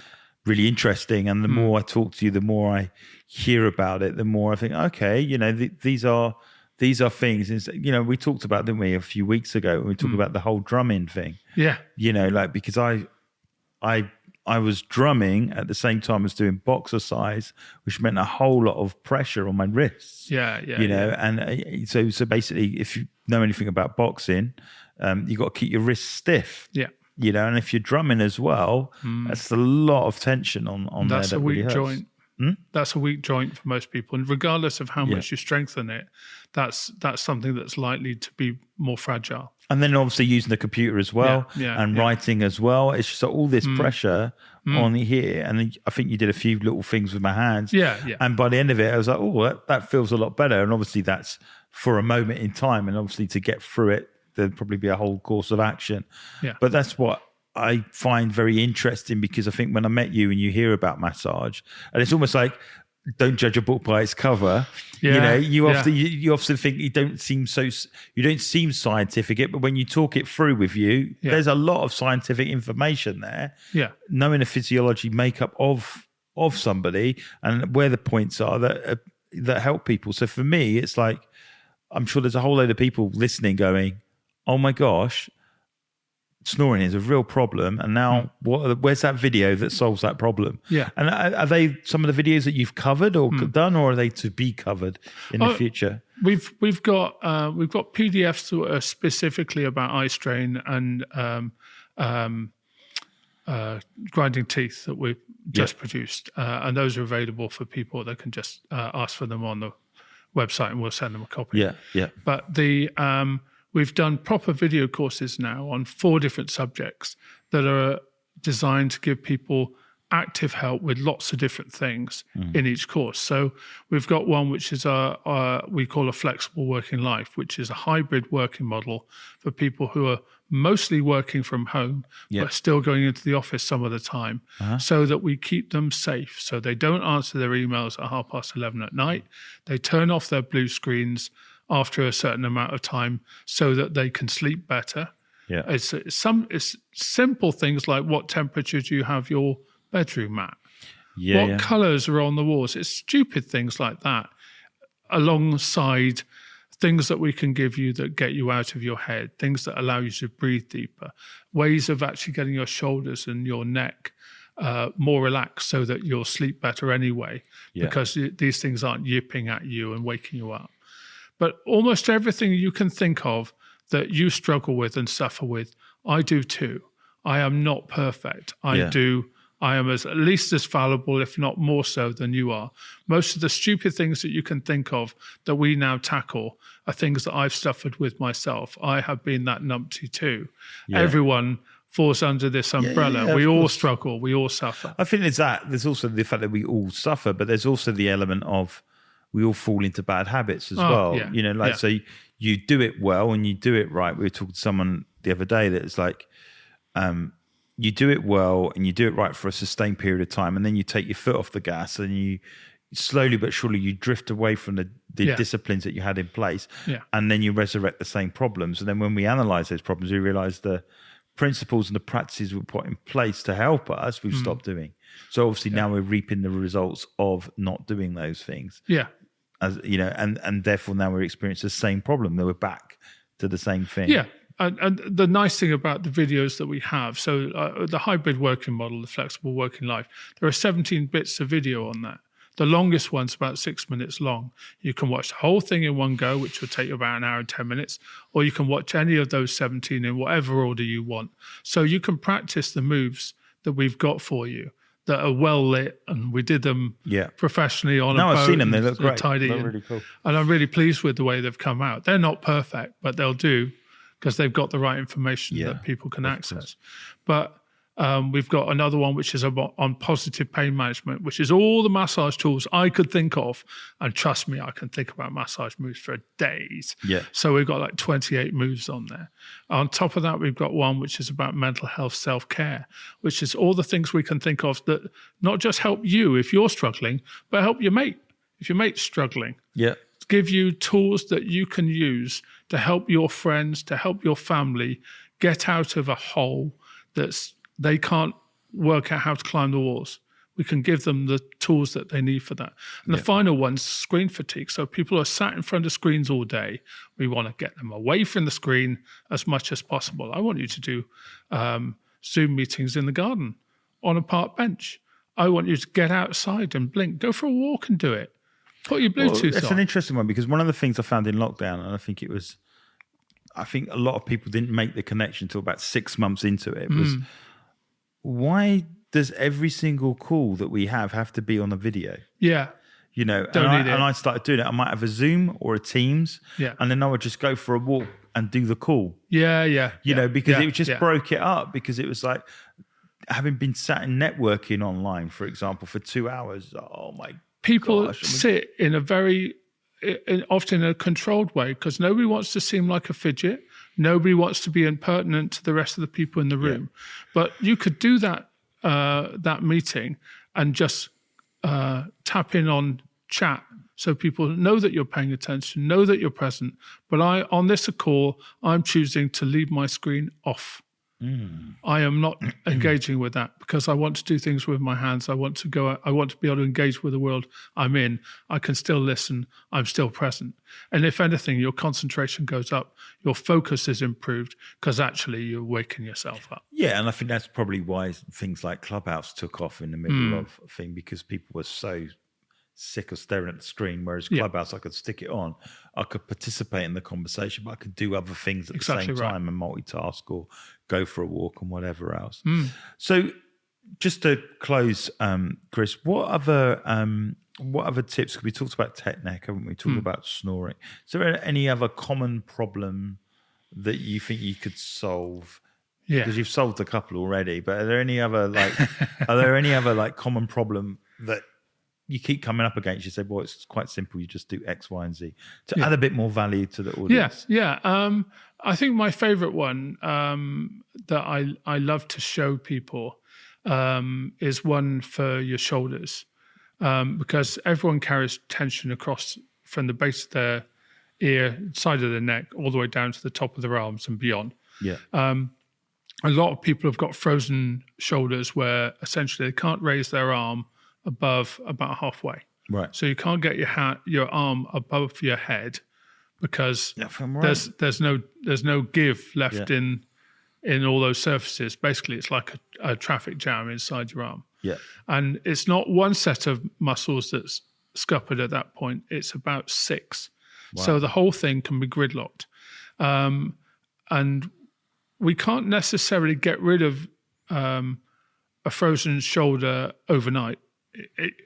really interesting. And the more I talk to you, the more I hear about it, the more I think, okay, these are things. And, we talked about, didn't we, a few weeks ago when we talked about the whole drumming thing. Yeah. Because I was drumming at the same time as doing boxercise, which meant a whole lot of pressure on my wrists. And so basically, if you know anything about boxing, you got to keep your wrists stiff. Yeah. And if you're drumming as well, that's a lot of tension on that's there. That's a weak joint. That's a weak joint for most people, and regardless of how much you strengthen it, that's something that's likely to be more fragile. And then obviously using the computer as well, and writing as well. It's just all this pressure on here. And I think you did a few little things with my hands. Yeah. And by the end of it, I was like, oh, that feels a lot better. And obviously that's for a moment in time. And obviously to get through it, there'd probably be a whole course of action. Yeah. But that's what I find very interesting, because I think when I met you and you hear about massage, and it's almost like don't judge a book by its cover. Yeah, You often think you don't seem scientific, but when you talk it through with you, there's a lot of scientific information there. Yeah. Knowing the physiology makeup of somebody and where the points are that help people. So for me, it's like, I'm sure there's a whole load of people listening going, oh my gosh, snoring is a real problem, and now where's that video that solves that problem? Yeah. And are they some of the videos that you've covered or done, or are they to be covered in the future? We've got PDFs that are specifically about eye strain and grinding teeth that we've just produced, and those are available for people. They can just ask for them on the website, and we'll send them a copy. Yeah. But we've done proper video courses now on 4 different subjects that are designed to give people active help with lots of different things in each course. So we've got one which is we call a flexible working life, which is a hybrid working model for people who are mostly working from home, but still going into the office some of the time, so that we keep them safe. So they don't answer their emails at 11:30 at night. They turn off their blue screens after a certain amount of time so that they can sleep better. Yeah. It's simple things like, what temperature do you have your bedroom at? What colours are on the walls? It's stupid things like that, alongside things that we can give you that get you out of your head, things that allow you to breathe deeper, ways of actually getting your shoulders and your neck more relaxed so that you'll sleep better anyway, because these things aren't yipping at you and waking you up. But almost everything you can think of that you struggle with and suffer with, I do too. I am not perfect. I am at least as fallible, if not more so, than you are. Most of the stupid things that you can think of that we now tackle are things that I've suffered with myself. I have been that numpty too. Yeah. Everyone falls under this umbrella. We all struggle. We all suffer. I think there's that. There's also the fact that we all suffer, but there's also the element of we all fall into bad habits as well. Yeah. So you do it well and you do it right. We were talking to someone the other day that it's like, you do it well and you do it right for a sustained period of time, and then you take your foot off the gas and you slowly but surely you drift away from the disciplines that you had in place, and then you resurrect the same problems. And then when we analyze those problems, we realize the principles and the practices we put in place to help us, we've stopped doing. So obviously now we're reaping the results of not doing those things. Yeah. As you know, and therefore now we're experiencing the same problem. That we're back to the same thing. Yeah. And the nice thing about the videos that we have, so the hybrid working model, the flexible working life, there are 17 bits of video on that. The longest one's about 6 minutes long. You can watch the whole thing in one go, which will take you about an hour and 10 minutes, or you can watch any of those 17 in whatever order you want. So you can practice the moves that we've got for you that are well lit, and we did them professionally on a boat. I've seen them. They look great. Tidy. They're really cool. And I'm really pleased with the way they've come out. They're not perfect, but they'll do, because they've got the right information that people can access. But we've got another one which is on positive pain management, which is all the massage tools I could think of. And trust me, I can think about massage moves for days. Yeah. So we've got like 28 moves on there. On top of that, we've got one which is about mental health self-care, which is all the things we can think of that not just help you if you're struggling, but help your mate if your mate's struggling. Yeah. Give you tools that you can use to help your friends, to help your family get out of a hole they can't work out how to climb the walls. We can give them the tools that they need for that. And the final one's screen fatigue. So people are sat in front of screens all day. We want to get them away from the screen as much as possible. I want you to do Zoom meetings in the garden, on a park bench. I want you to get outside and blink. Go for a walk and do it. Put your Bluetooth on. It's an interesting one, because one of the things I found in lockdown, and I think a lot of people didn't make the connection until about 6 months into it, was why does every single call that we have to be on a video? Yeah. And I started doing it. I might have a Zoom or a Teams, and then I would just go for a walk and do the call. Yeah. Because it just broke it up, because it was like, having been sat in networking online, for example, for 2 hours, people sit in a often in a controlled way, because nobody wants to seem like a fidget. Nobody wants to be impertinent to the rest of the people in the room. But you could do that meeting and just tap in on chat so people know that you're paying attention, know that you're present. But on this call, I'm choosing to leave my screen off. I am not engaging with that because I want to do things with my hands. I want to go out. I want to be able to engage with the world I'm in. I can still listen. I'm still present. And if anything, your concentration goes up. Your focus is improved because actually you're waking yourself up. Yeah, and I think that's probably why things like Clubhouse took off in the middle of a thing, because people were so sick of staring at the screen, whereas Clubhouse, I could stick it on, I could participate in the conversation, but I could do other things at the same time and multitask or go for a walk and whatever else. So just to close, Chris, what other tips? We talked about tech neck, haven't we? Talked about snoring. Is there any other common problem that you think you could solve? Yeah, because you've solved a couple already, but are there any other common problem that you keep coming up against? You say, well, it's quite simple. You just do X, Y, and Z to add a bit more value to the audience. Yeah. I think my favorite one that I love to show people is one for your shoulders, because everyone carries tension across from the base of their ear, side of the neck, all the way down to the top of their arms and beyond. Yeah. A lot of people have got frozen shoulders where essentially they can't raise their arm above about halfway. Right. So you can't get your arm above your head because there's no give left in all those surfaces. Basically, it's like a traffic jam inside your arm. Yeah. And it's not one set of muscles that's scuppered at that point. It's about 6. Wow. So the whole thing can be gridlocked. And we can't necessarily get rid of a frozen shoulder overnight.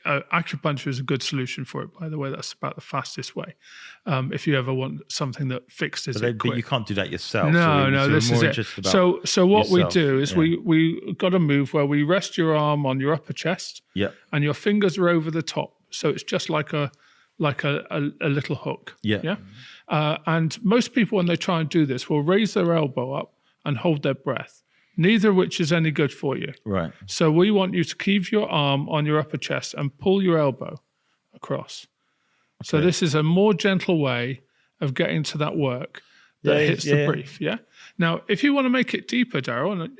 Acupuncture is a good solution for it, by the way. That's about the fastest way. If you ever want something that fixes it quick. But you can't do that yourself. No, this is it. So what we do is we got a move where we rest your arm on your upper chest, and your fingers are over the top. So it's just like a little hook. Yeah. And most people, when they try and do this, will raise their elbow up and hold their breath. Neither of which is any good for you. Right. So we want you to keep your arm on your upper chest and pull your elbow across. Okay. So this is a more gentle way of getting to that work that hits the brief. Yeah. Now, if you want to make it deeper, Daryl, and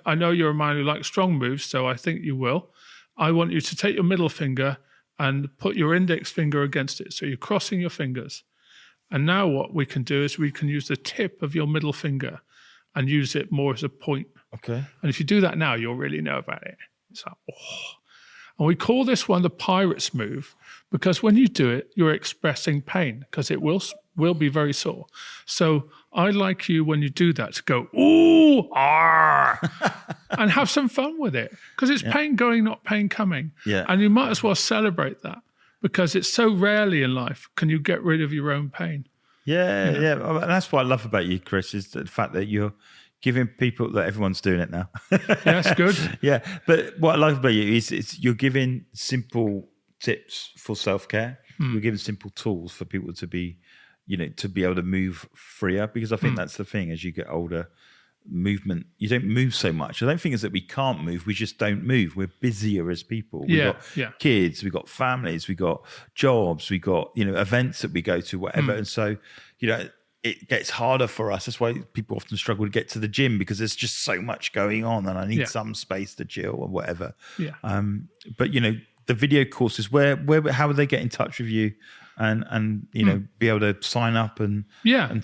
I know you're a man who likes strong moves, so I think you will. I want you to take your middle finger and put your index finger against it. So you're crossing your fingers. And now what we can do is we can use the tip of your middle finger and use it more as a point. Okay. And if you do that now, you'll really know about it. It's like, oh. And we call this one the pirate's move because when you do it, you're expressing pain because it will be very sore. So I like you when you do that to go, ooh, ah, and have some fun with it because it's pain going, not pain coming. Yeah. And you might as well celebrate that because it's so rarely in life can you get rid of your own pain. Yeah. And that's what I love about you, Chris, is the fact that you're giving people that everyone's doing it now. That's good. Yeah. But what I love about you is you're giving simple tips for self-care. You're giving simple tools for people to be, to be able to move freer, because I think that's the thing. As you get older, movement, you don't move so much. I don't think it's that we can't move, we just don't move. We're busier as people. We've got kids, we've got families, we've got jobs, we've got events that we go to, whatever. And so it gets harder for us. That's why people often struggle to get to the gym, because there's just so much going on and I need some space to chill or whatever. But the video courses, how would they get in touch with you and be able to sign up and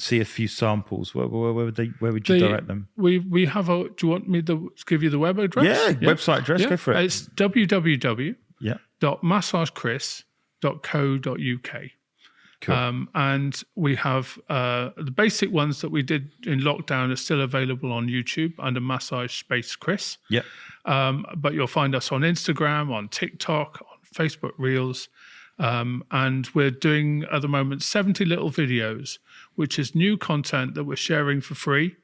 see a few samples? Where would you direct them? We have do you want me to give you the web address? Website address. Go for it. It's www.massagechris.co.uk. Cool. And we have the basic ones that we did in lockdown are still available on YouTube under Massage Space Chris. But you'll find us on Instagram, on TikTok, on Facebook Reels. And we're doing at the moment 70 little videos, which is new content that we're sharing for free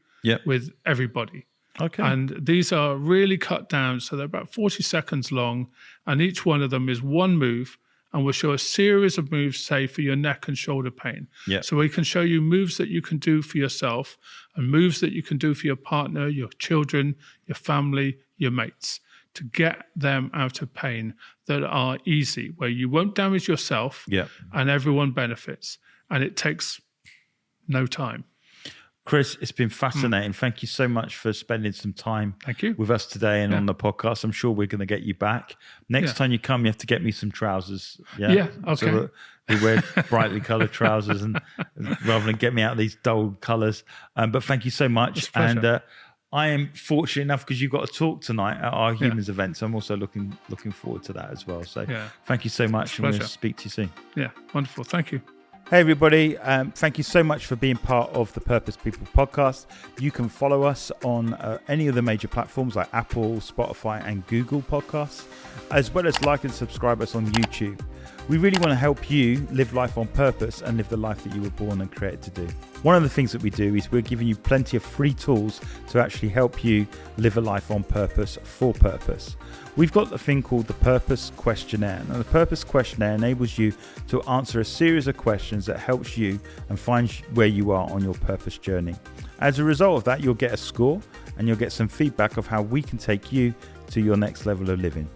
with everybody. Okay. And these are really cut down. So they're about 40 seconds long. And each one of them is one move. And we'll show a series of moves, say, for your neck and shoulder pain. So we can show you moves that you can do for yourself and moves that you can do for your partner, your children, your family, your mates, to get them out of pain that are easy, where you won't damage yourself and everyone benefits. And it takes no time. Chris, it's been fascinating. Thank you so much for spending some time with us today and on the podcast. I'm sure we're going to get you back. Next time you come, you have to get me some trousers. Yeah, okay. So we wear brightly coloured trousers and rather than get me out of these dull colours. But thank you so much. And I am fortunate enough because you've got to talk tonight at our Humans event. So I'm also looking forward to that as well. So thank you so much. I'm going to speak to you soon. Yeah, wonderful. Thank you. Hey everybody, thank you so much for being part of the Purpose People podcast. You can follow us on any of the major platforms like Apple, Spotify and Google podcasts, as well as like and subscribe us on YouTube. We really want to help you live life on purpose and live the life that you were born and created to do. One of the things that we do is we're giving you plenty of free tools to actually help you live a life on purpose for purpose. We've got the thing called the Purpose Questionnaire. Now, the Purpose Questionnaire enables you to answer a series of questions that helps you and find where you are on your purpose journey. As a result of that, you'll get a score and you'll get some feedback of how we can take you to your next level of living.